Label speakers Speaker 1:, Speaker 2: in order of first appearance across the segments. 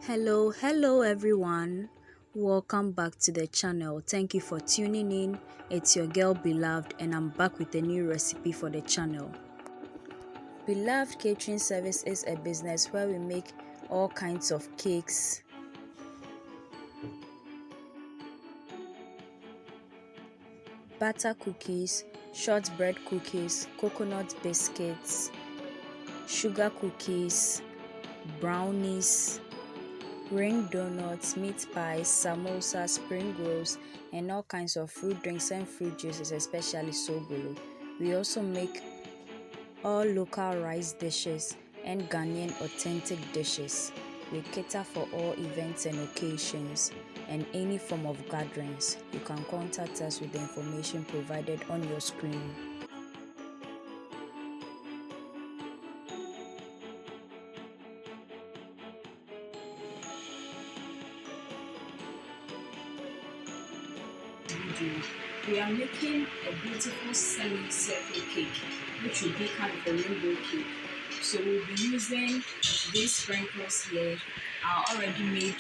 Speaker 1: Hello everyone. Welcome back to the channel. Thank you for tuning in. It's your girl Beloved and I'm back with a new recipe for the channel. Beloved Catering Service is a business where we make all kinds of cakes, butter cookies, shortbread cookies, coconut biscuits, sugar cookies, brownies, ring donuts, meat pies, samosa, spring rolls, and all kinds of fruit drinks and fruit juices, especially sobolo. We also make all local rice dishes and Ghanaian authentic dishes. We cater for all events and occasions and any form of gatherings. You can contact us with the information provided on your screen. We are making a beautiful semi-circle cake, which will be kind of a rainbow cake. So we'll be using these sprinkles here, our already made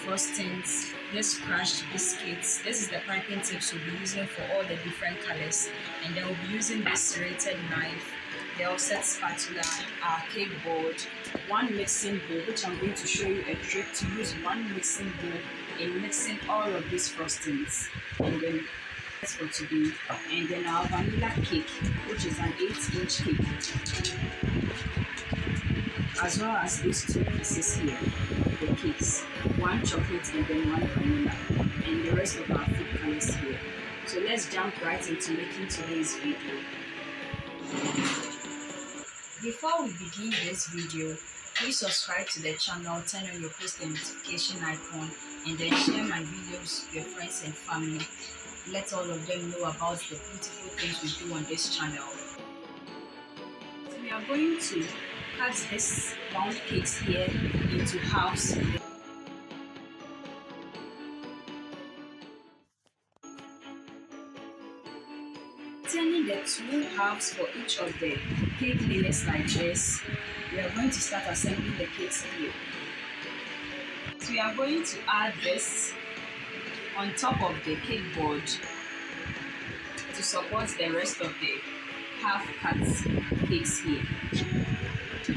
Speaker 1: frostings, this crushed biscuits. This is the piping tips we'll be using for all the different colors, and then we'll be using this serrated knife, the offset spatula, our cake board, one mixing bowl, which I'm going to show you a trick to use one mixing bowl in mixing all of these frostings, and then that's for today. And then our vanilla cake, which is an 8-inch cake, as well as these two pieces here, the cakes, one chocolate and then one vanilla, and the rest of our food colors here. So let's jump right into making today's video. Before we begin this video, please subscribe to the channel, turn on your post notification icon, and then share my videos with your friends and family. Let all of them know about the beautiful things we do on this channel. So we are going to cut this round cakes here into halves. Turning the two halves for each of the cake layers like this, we are going to start assembling the cakes here. So we are going to add this on top of the cake board to support the rest of the half cut cakes here.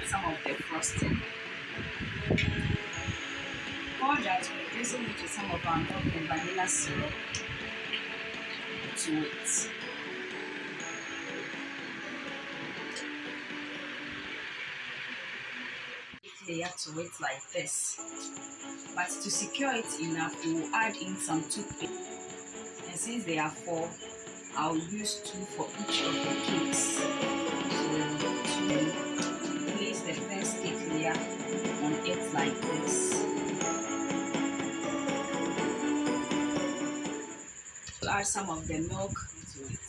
Speaker 1: Some of the frosting. For that, we're using it with some of our milk and vanilla syrup to it. Layer to it like this, but to secure it enough, we will add in some toothpicks, and since they are 4, I'll use 2 for each of the cakes. So place the first cake layer on it like this. We'll add some of the milk to it.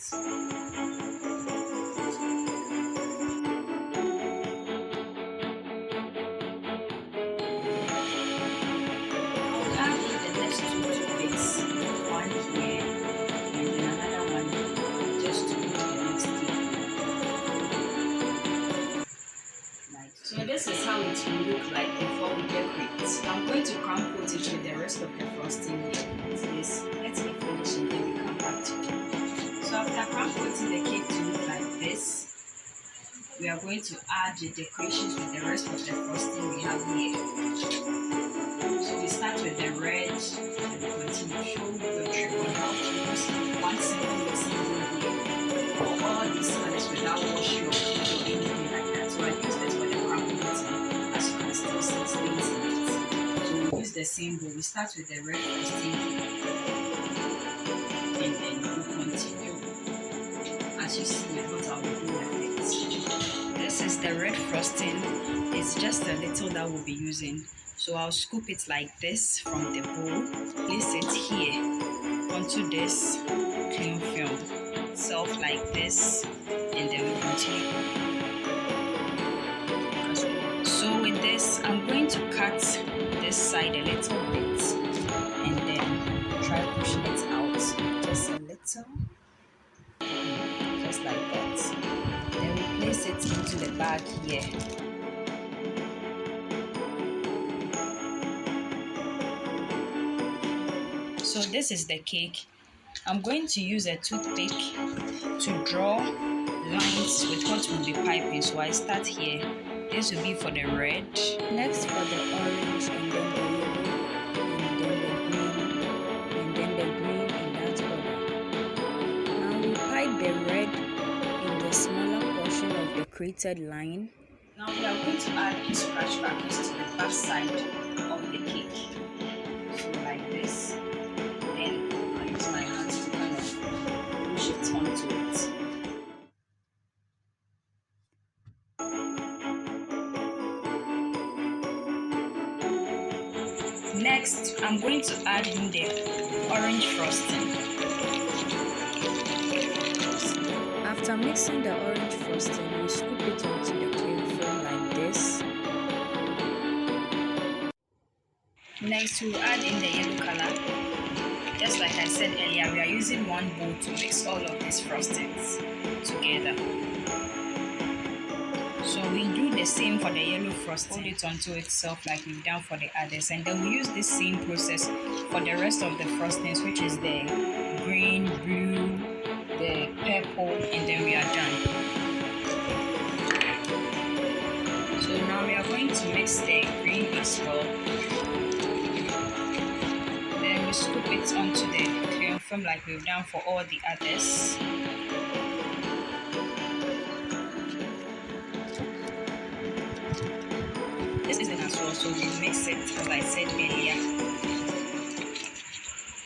Speaker 1: So this is how it will look like before we decorate. So I'm going to crumb-coat it with the rest of the frosting here. Let me finish and then we come back to it. So after crumb-coating the cake to look like this, we are going to add the decorations with the rest of the frosting we have here. So we start with the red and we continue to show you the trick on how to use one simple mixing bowl here for all these colors without washing or anything like that. So I use this for the crumb-coating, as you can still see stains in it. So we use the same bowl. We start with the red frosting and then we continue as you see what I'll do with it. This is the red frosting. It's just a little that we'll be using. So I'll scoop it like this from the bowl, place it here onto this cling film itself like this, and then we continue. So with this, I'm going to cut this side a little bit and then try pushing it out just a little, just like that. Then we place it into the bag here. So this is the cake. I'm going to use a toothpick to draw lines with what will be piping. So I start here. This will be for the red.
Speaker 2: Next for the orange, and then the yellow, and then the green, and then the green in that order. Now we pipe the red in the smaller portion of the created line.
Speaker 1: Now we are going to add the scratch crackers to the back side of the cake. So like this. Then I use my hands to kind of push it onto it. Next, I'm going to add in the orange frosting.
Speaker 2: After mixing the orange frosting, we scoop it onto the cling film like this.
Speaker 1: Next, we'll add in the yellow color. Just like I said earlier, we are using one bowl to mix all of these frostings together. So we do the same for the yellow frosting, hold it onto itself like we've done for the others, and then we use this same process for the rest of the frostings, which is the green, blue, the purple, and then we are done. So now we are going to mix the green as well. Then we scoop it onto the clear film like we've done for all the others. This is it as well, so we mix it as I said earlier.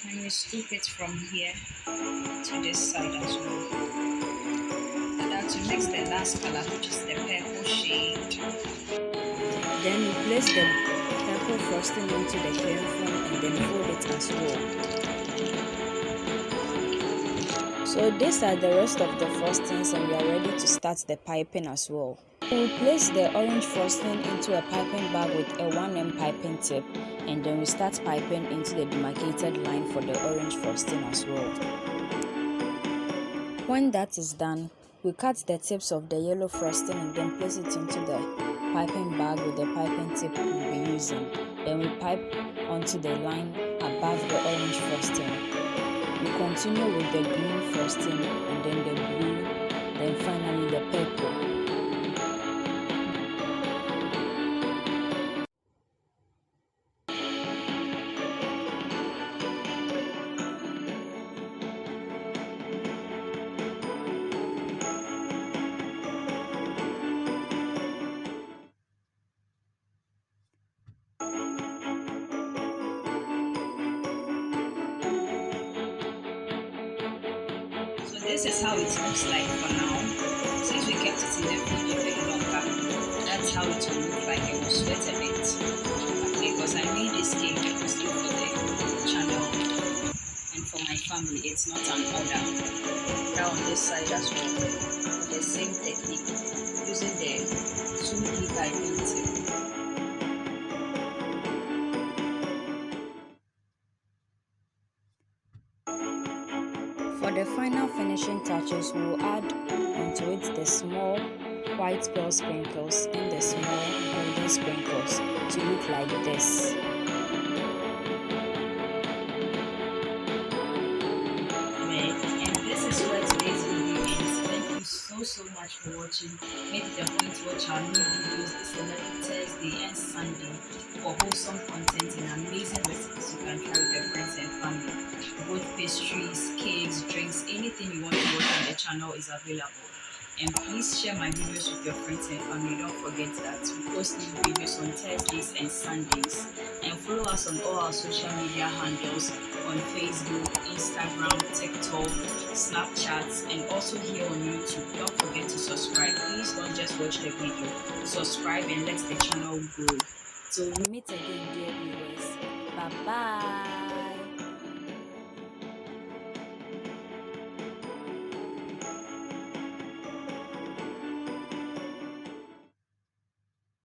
Speaker 1: And we scoop it from here to this side as well. And now to mix the last color, which is the purple shade.
Speaker 2: Then we place the purple frosting onto the clear film and then fold it as well. So these are the rest of the frostings, and we are ready to start the piping as well. We will place the orange frosting into a piping bag with a 1mm piping tip, and then we start piping into the demarcated line for the orange frosting as well. When that is done, we cut the tips of the yellow frosting and then place it into the piping bag with the piping tip we'll be using. Then we pipe onto the line above the orange frosting. We continue with the green frosting, and then the blue, then finally the purple.
Speaker 1: This is how it looks like for now. Since we kept it in the fridge a bit longer, that's how it will look like. It will sweat a bit. Because I made this cake mostly for the channel and for my family. It's not an order. Now on this side as well, the same technique, using the 2D piping tip.
Speaker 2: For the final finishing touches, we will add onto it the small white pearl sprinkles and the small golden sprinkles to look like this.
Speaker 1: And this is where today's video ends. Thank you so much for watching. Make it a point to watch our new videos this Thursday and Sunday for wholesome content and amazing recipes you can try with your friends and family. Both pastries, cakes, drinks, anything you want to watch on the channel is available. And please share my videos with your friends and family. Don't forget that we post new videos on Thursdays and Sundays. And follow us on all our social media handles on Facebook, Instagram, TikTok, Snapchat, and also here on YouTube. Don't forget to subscribe. Please don't just watch the video. Subscribe and let the channel grow.
Speaker 2: So we meet again, dear viewers. Bye bye.